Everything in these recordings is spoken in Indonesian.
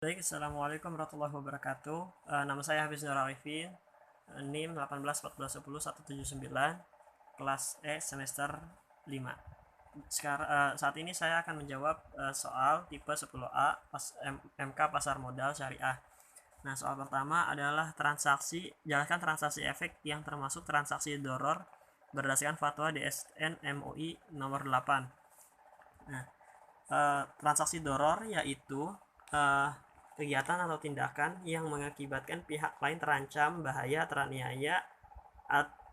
Baik, Assalamualaikum warahmatullahi wabarakatuh. Nama saya Hafiz Nur Arifin, NIM 18 14 10 179, kelas E semester 5. Saat ini saya akan menjawab soal tipe 10A MK Pasar Modal Syariah. Nah, soal pertama adalah jelaskan transaksi efek yang termasuk transaksi doror berdasarkan fatwa DSN MUI nomor 8. Nah, transaksi doror yaitu kegiatan atau tindakan yang mengakibatkan pihak lain terancam, bahaya, teraniaya,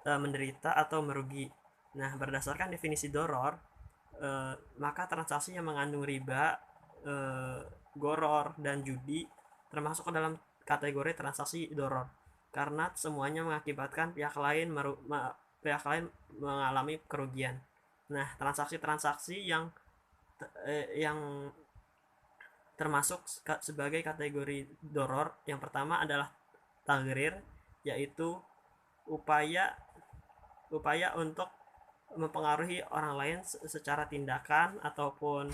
menderita atau merugi. Nah, berdasarkan definisi doror, maka transaksi yang mengandung riba, goror, dan judi termasuk ke dalam kategori transaksi doror, karena semuanya mengakibatkan pihak lain mengalami kerugian. Nah, transaksi-transaksi yang termasuk sebagai kategori doror yang pertama adalah tagrir, yaitu upaya untuk mempengaruhi orang lain secara tindakan ataupun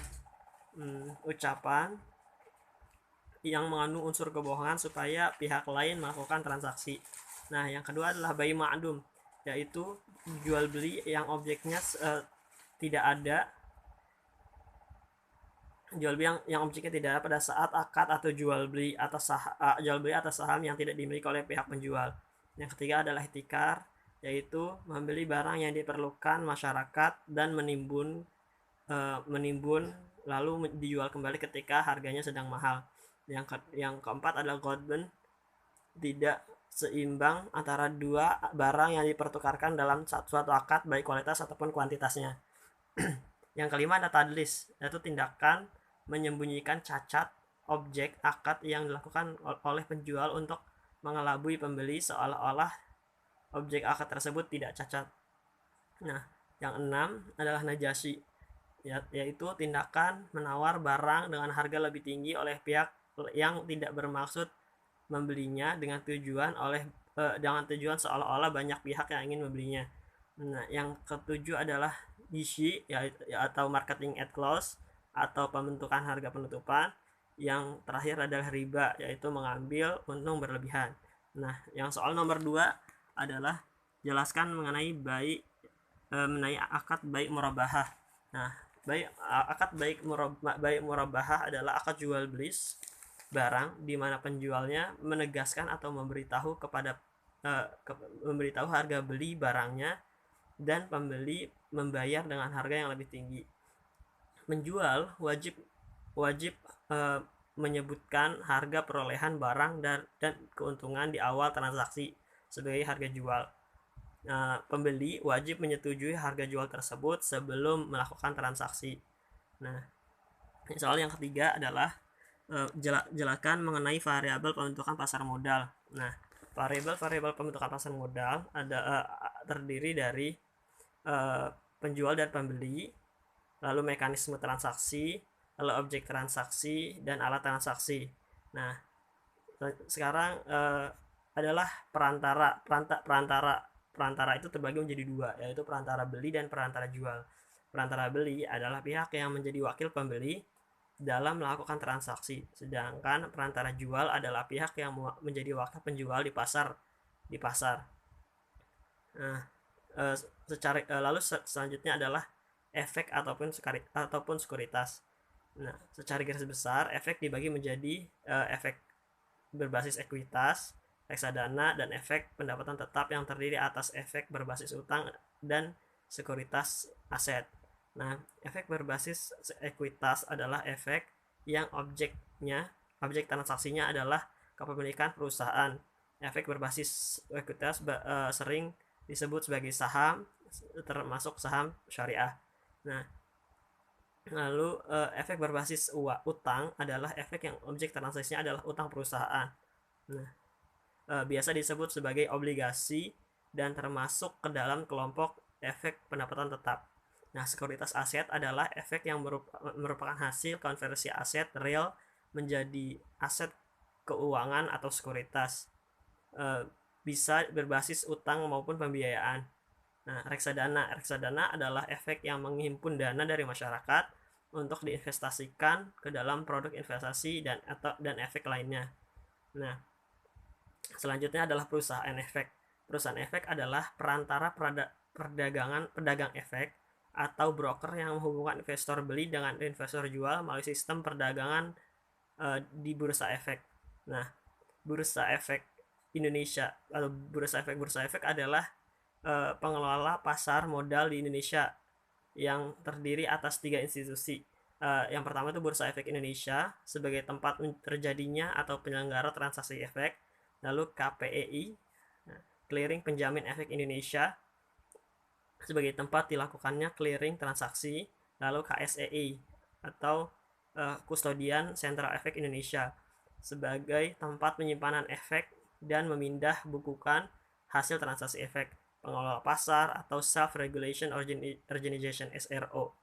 ucapan yang mengandung unsur kebohongan supaya pihak lain melakukan transaksi. Nah, yang kedua adalah bai ma'dum, yaitu jual beli yang objeknya tidak ada objeknya tidak ada pada saat akad atau jual beli atas saham yang tidak dimiliki oleh pihak penjual. Yang ketiga adalah ihtikar, yaitu membeli barang yang diperlukan masyarakat dan menimbun lalu dijual kembali ketika harganya sedang mahal. Yang keempat adalah ghadban, tidak seimbang antara dua barang yang dipertukarkan dalam suatu akad, baik kualitas ataupun kuantitasnya. Yang kelima ada tadlis, yaitu tindakan menyembunyikan cacat objek akad yang dilakukan oleh penjual untuk mengelabui pembeli seolah-olah objek akad tersebut tidak cacat. Nah, yang enam adalah najasi, yaitu tindakan menawar barang dengan harga lebih tinggi oleh pihak yang tidak bermaksud membelinya dengan tujuan seolah-olah banyak pihak yang ingin membelinya. Nah, yang ketujuh adalah gishi, atau marketing at close atau pembentukan harga penutupan. Yang terakhir adalah riba, yaitu mengambil untung berlebihan. Nah, yang soal nomor 2 adalah jelaskan mengenai akad baik murabahah. Nah, akad baik murabahah adalah akad jual beli barang di mana penjualnya menegaskan atau memberitahu harga beli barangnya dan pembeli membayar dengan harga yang lebih tinggi. Penjual wajib menyebutkan harga perolehan barang dan keuntungan di awal transaksi sebagai harga jual. Pembeli wajib menyetujui harga jual tersebut sebelum melakukan transaksi. Nah, soal yang ketiga adalah jelaskan mengenai variabel pembentukan pasar modal. Nah, variabel pembentukan pasar modal terdiri dari penjual dan pembeli, lalu mekanisme transaksi, lalu objek transaksi, dan alat transaksi. Nah, sekarang adalah perantara itu terbagi menjadi dua, yaitu perantara beli dan perantara jual. Perantara beli adalah pihak yang menjadi wakil pembeli dalam melakukan transaksi, sedangkan perantara jual adalah pihak yang menjadi wakil penjual di pasar. Nah, lalu selanjutnya adalah efek ataupun sekuritas. Nah, secara garis besar efek dibagi menjadi efek berbasis ekuitas, reksadana, dan efek pendapatan tetap yang terdiri atas efek berbasis utang dan sekuritas aset. Nah, efek berbasis ekuitas adalah efek yang objek transaksinya adalah kepemilikan perusahaan. Efek berbasis ekuitas sering disebut sebagai saham, termasuk saham syariah. Nah, lalu efek berbasis utang adalah efek yang objek transaksinya adalah utang perusahaan. Nah, biasa disebut sebagai obligasi dan termasuk ke dalam kelompok efek pendapatan tetap. Nah, sekuritas aset adalah efek yang merupakan hasil konversi aset real menjadi aset keuangan atau sekuritas. Bisa berbasis utang maupun pembiayaan. Nah, reksadana adalah efek yang menghimpun dana dari masyarakat untuk diinvestasikan ke dalam produk investasi dan efek lainnya. Nah, selanjutnya adalah perusahaan efek. Perusahaan efek adalah perantara pedagang efek atau broker yang menghubungkan investor beli dengan investor jual melalui sistem perdagangan di bursa efek. Nah, bursa efek Indonesia atau bursa efek adalah pengelola pasar modal di Indonesia yang terdiri atas 3 institusi. Yang pertama itu Bursa Efek Indonesia sebagai tempat terjadinya atau penyelenggara transaksi efek. Lalu KPEI, Clearing Penjamin Efek Indonesia, sebagai tempat dilakukannya clearing transaksi. Lalu KSEI atau Kustodian Sentral Efek Indonesia sebagai tempat penyimpanan efek dan memindah bukukan hasil transaksi efek, pengelola pasar atau Self Regulation Organization SRO,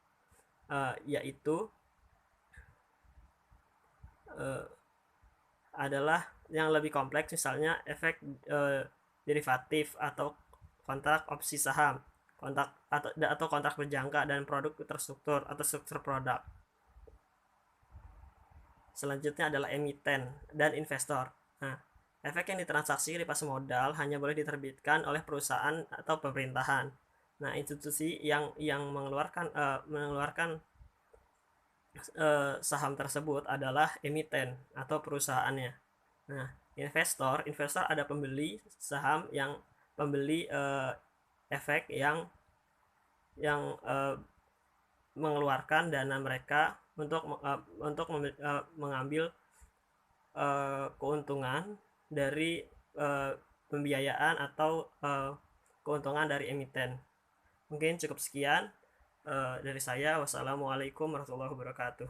yaitu adalah yang lebih kompleks, misalnya efek derivatif atau kontrak opsi saham, atau kontrak berjangka dan produk terstruktur atau struktur produk. Selanjutnya adalah emiten dan investor. Nah, efek yang ditransaksi di pasar modal hanya boleh diterbitkan oleh perusahaan atau pemerintahan. Nah, institusi yang mengeluarkan saham tersebut adalah emiten atau perusahaannya. Nah, investor ada pembeli saham yang pembeli efek yang mengeluarkan dana mereka untuk mengambil keuntungan dari pembiayaan atau keuntungan dari emiten. Mungkin cukup sekian dari saya. Wassalamualaikum warahmatullahi wabarakatuh.